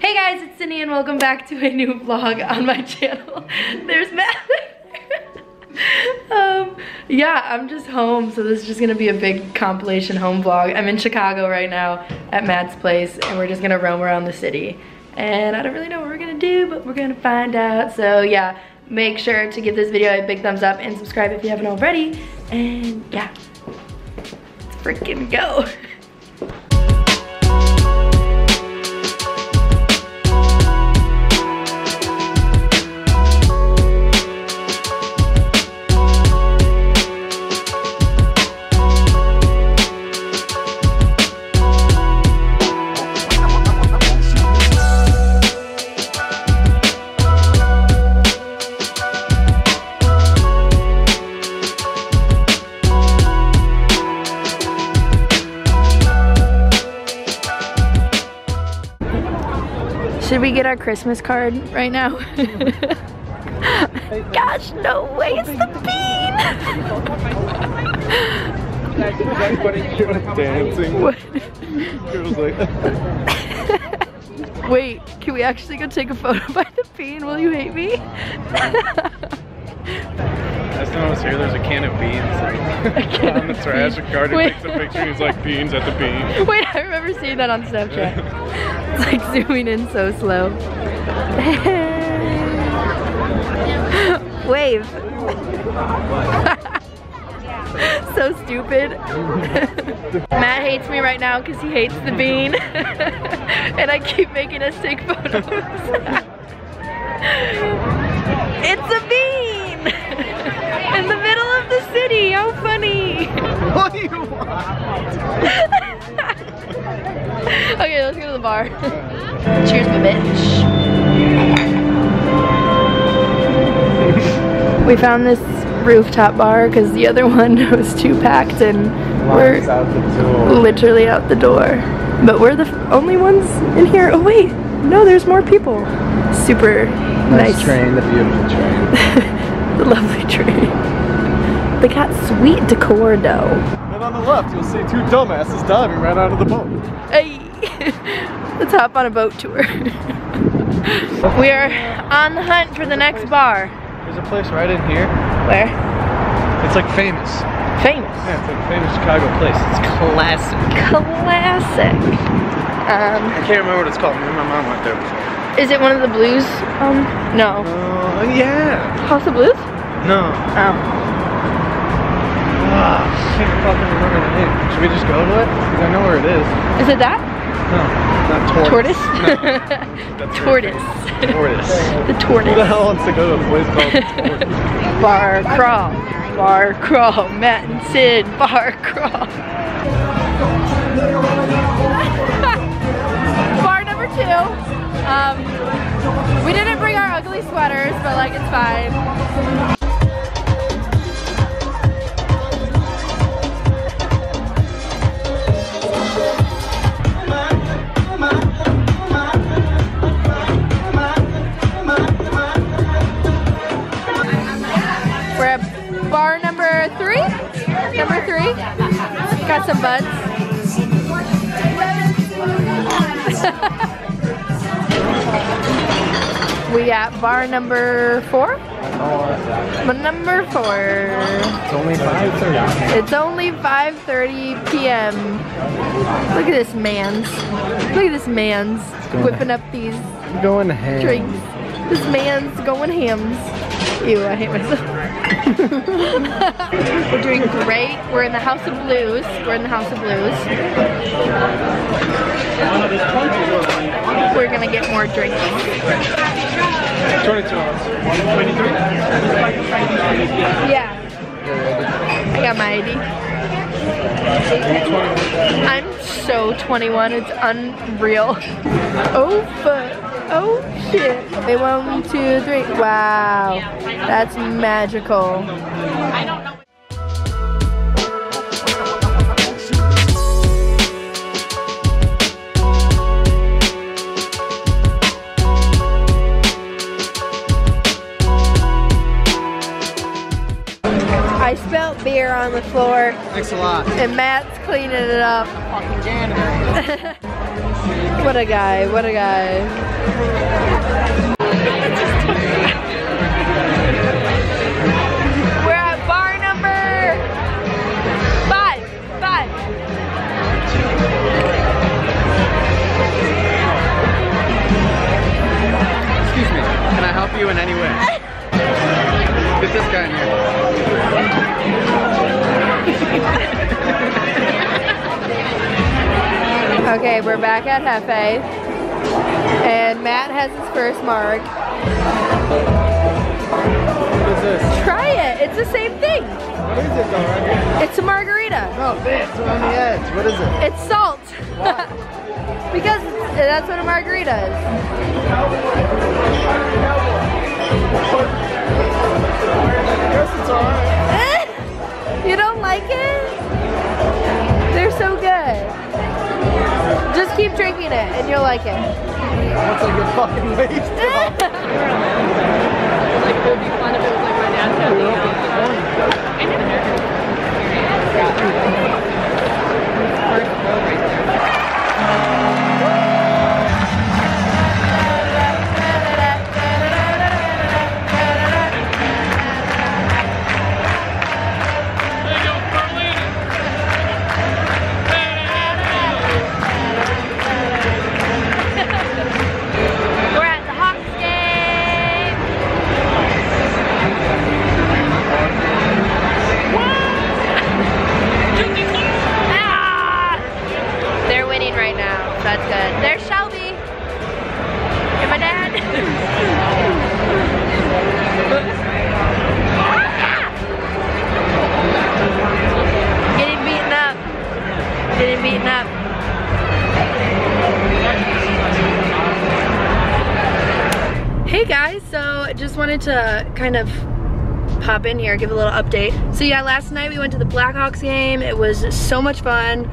Hey guys, it's Cindy and welcome back to a new vlog on my channel. There's Matt. Yeah, I'm just home, so this is just gonna be a big compilation home vlog. I'm in Chicago right now at Matt's place and we're just gonna roam around the city. And I don't really know what we're gonna do, but we're gonna find out. So yeah, make sure to give this video a big thumbs up and subscribe if you haven't already. And yeah, let's freaking go. Should we get our Christmas card right now? Gosh, no way, it's the bean! Dancing. What? It was like Wait, can we actually go take a photo by the bean? Will you hate me? last time I was here, there's a can of beans like, on the trash. A gardener takes a picture and he's like, beans at the bean. Wait, I remember seeing that on Snapchat. It's like zooming in so slow. Wave. So stupid. Matt hates me right now because he hates the bean. And I keep making us take photos. It's a bean! In the middle of the city, how funny! What do you want? Okay, let's go to the bar. Cheers, my bitch. We found this rooftop bar because the other one was too packed and we're literally out the door. But we're the only ones in here. Oh wait, no, there's more people. Super nice train, the beautiful train. The lovely train. They got sweet decor though. And on the left, you'll see two dumbasses diving right out of the boat. Hey, let's hop on a boat tour. We are on the hunt for the next bar. There's a place right in here. Where? It's like famous. Famous. Yeah, it's like a famous Chicago place. It's classic. Classic. I can't remember what it's called. Me and my mom went there before. Is it one of the blues? No. Yeah. House of Blues? No. Oh. I can't fucking remember the name. Should we just go to it? Because I know where it is. Is it that? No, not tortoise. Tortoise? Tortoise. Tortoise. The tortoise. Who the hell wants to go to a place called Tortoise? Bar crawl. Bar crawl. Matt and Sid. Bar crawl. Bar number 2. We didn't bring our ugly sweaters, but like it's fine. We're at bar number 3. Number 3. Got some buds. We at bar number 4? But number 4. It's only 5:30. It's only 5:30 p.m. Look at this man's. Look at this man's whipping up these Going ham. drinks. This man's going hams. Ew, I hate myself. We're doing great. We're in the House of Blues. We're in the House of Blues. We're gonna get more drinks. 22 ounce. 23? Yeah. I got my ID. I'm so 21, it's unreal. Oh fuck. Oh shit. Wait, 1, 2, 3. Wow. That's magical. I don't know. I spilled beer on the floor. Thanks a lot. And Matt's cleaning it up. Fucking janitor. What a guy, what a guy. We're at bar number 5. Excuse me, can I help you in any way? Get this guy in here. Okay, we're back at Hefe, and Matt has his first mark. What is this? Try it, it's the same thing. What is it though, right here? It's a margarita. No, this, around the edge. What is it? It's salt. Why? Because that's what a margarita is. I guess it's alright. You don't like it? They're so good. Just keep drinking it and you'll like it. That's like a fucking waste. Like it would be fun if it was like my dad's family. That's good. There's Shelby. And my dad. Getting beaten up. Getting beaten up. Hey guys, so just wanted to kind of pop in here, give a little update. So yeah, last night we went to the Blackhawks game. It was so much fun.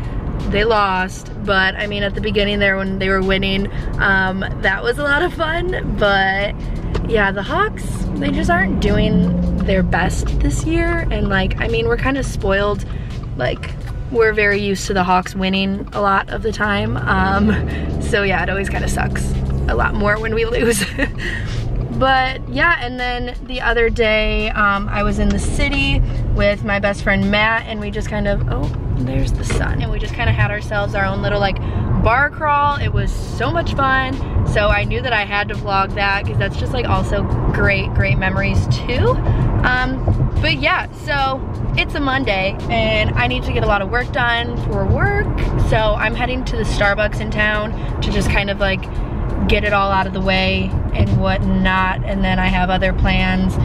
They lost, but I mean at the beginning there when they were winning, that was a lot of fun. But yeah, the Hawks, they just aren't doing their best this year. And like, I mean, we're kind of spoiled. Like, we're very used to the Hawks winning a lot of the time. So yeah, it always kind of sucks a lot more when we lose. But yeah, and then the other day, I was in the city with my best friend Matt, and we just kind of, oh, there's the sun. And we just kind of had ourselves our own little like bar crawl. It was so much fun. So I knew that I had to vlog that because that's just like also great memories too. But yeah, so it's a Monday and I need to get a lot of work done for work. So I'm heading to the Starbucks in town to just kind of like get it all out of the way and whatnot. And then I have other plans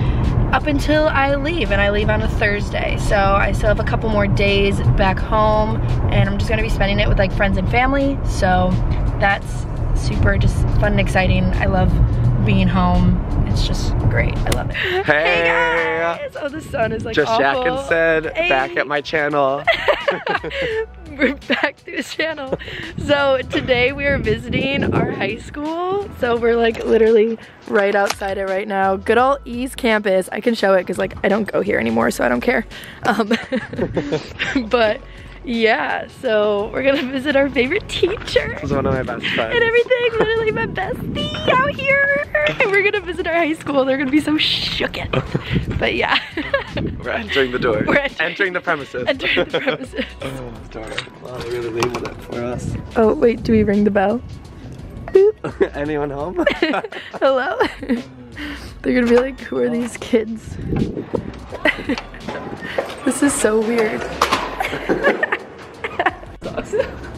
up until I leave, and I leave on a Thursday. So I still have a couple more days back home, and I'm just gonna be spending it with like friends and family. So that's super just fun and exciting. I love being home. It's just great. I love it. Hey guys! Oh, the sun is like just awful. Jack and said, hey. Back at my channel. We're back to the channel. So today we are visiting our high school. So we're like literally right outside it right now. Good old East campus. I can show it because like I don't go here anymore, so I don't care. But yeah, so we're gonna visit our favorite teacher. This is one of my best friends. And everything, literally my bestie out here. And we're gonna visit our high school. They're gonna be so shooken. But yeah. We're entering the door. We're entering the premises. Entering the premises. Oh, door. Wow, they're really leaving it for us. Oh, wait, do we ring the bell? Boop. Anyone home? Hello? They're gonna be like, who are these kids? This is so weird.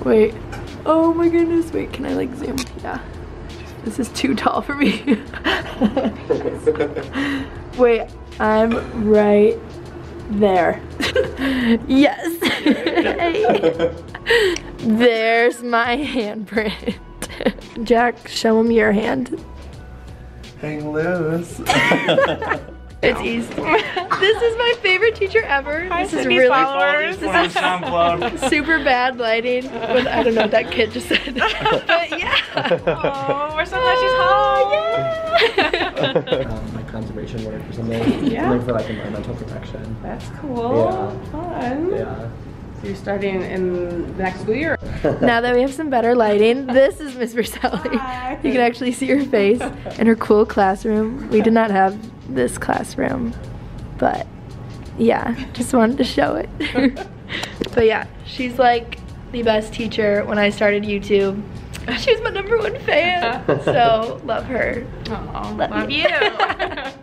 Wait. Oh my goodness. Wait, can I like zoom? Yeah. This is too tall for me. Wait, I'm right there. Yes. Hey. There's my handprint. Jack, show him your hand. Hang loose. It's easy. This is my favorite teacher ever. Hi, this is Sydney's really followers. This is super bad lighting. With, I don't know what that kid just said. But yeah. Oh, we're so glad she's home. Like conservation work or something. Yeah. Something for like environmental protection. That's cool. Yeah. Fun. Yeah. You're starting in the next school year? Now that we have some better lighting, this is Miss Verselli. You can actually see her face in her cool classroom. We did not have this classroom, but yeah, just wanted to show it. But yeah, she's like the best teacher. When I started YouTube, she was my #1 fan, so love her. Oh, love you.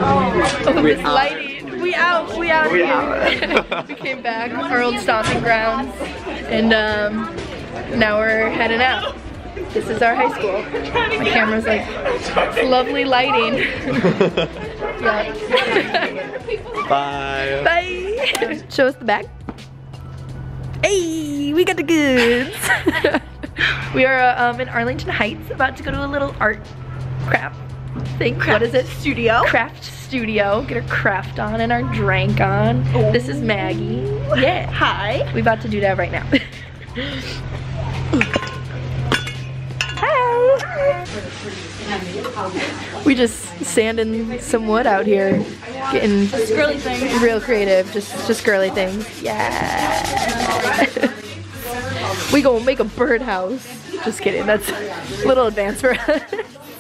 Oh, this lighting. We out here. We came back, our old stomping grounds, and now we're heading out. This is our high school. My camera's like, it's lovely lighting. Yeah. Bye. Bye. Show us the back. Hey, we got the goods. We are in Arlington Heights, about to go to a little art craft thing. What is it? Studio. Craft studio. Get our craft on and our drink on. Oh. This is Maggie. Yeah. Hi. We about to do that right now. Hi. We just sanding some wood out here, getting girly things. Real creative. Just girly things. Yeah. We gonna make a birdhouse. Just kidding. That's a little advanced for us.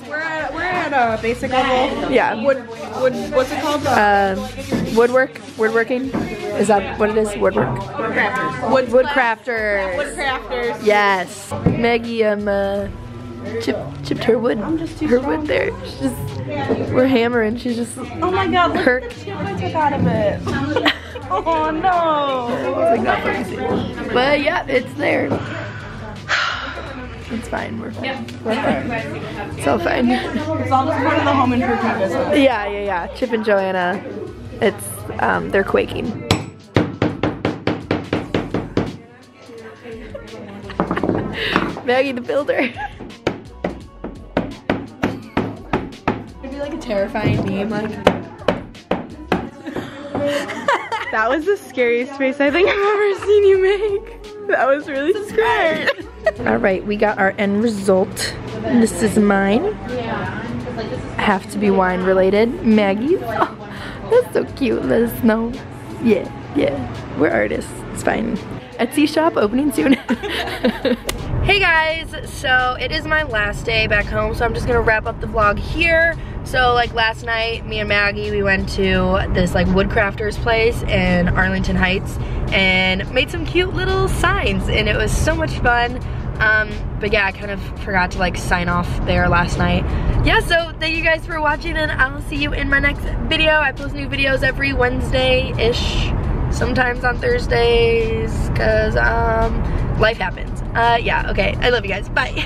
We're at a basic level. Yeah. What's it called? Woodworking. Is that what it is? Woodwork. Woodcrafters. Woodcrafters. Woodcrafters. Yes. Maggie chipped her wood. Her wood there. She's just, we're hammering. She's just. Oh my God! Look at the chip I took out of it. Oh no! Like not focusing. But yeah, it's there. It's fine. We're fine. We're fine. It's all fine. It's all just part of the home improvement business. Yeah. Chip and Joanna. It's they're quaking. Maggie the builder. It'd be like a terrifying meme, like. That was the scariest face I think I've ever seen you make. That was really scary. Alright, we got our end result. This is mine. Have to be wine related. Maggie's. Oh, that's so cute. Let us know. Yeah. We're artists. It's fine. Etsy shop opening soon. Hey guys, so it is my last day back home, so I'm just gonna wrap up the vlog here. So like last night, me and Maggie, we went to this like woodcrafters place in Arlington Heights and made some cute little signs, and it was so much fun. But yeah, I kind of forgot to like sign off there last night. Yeah, so thank you guys for watching, and I'll see you in my next video. I post new videos every Wednesday-ish, sometimes on Thursdays, cause life happens. Yeah, okay, I love you guys, bye.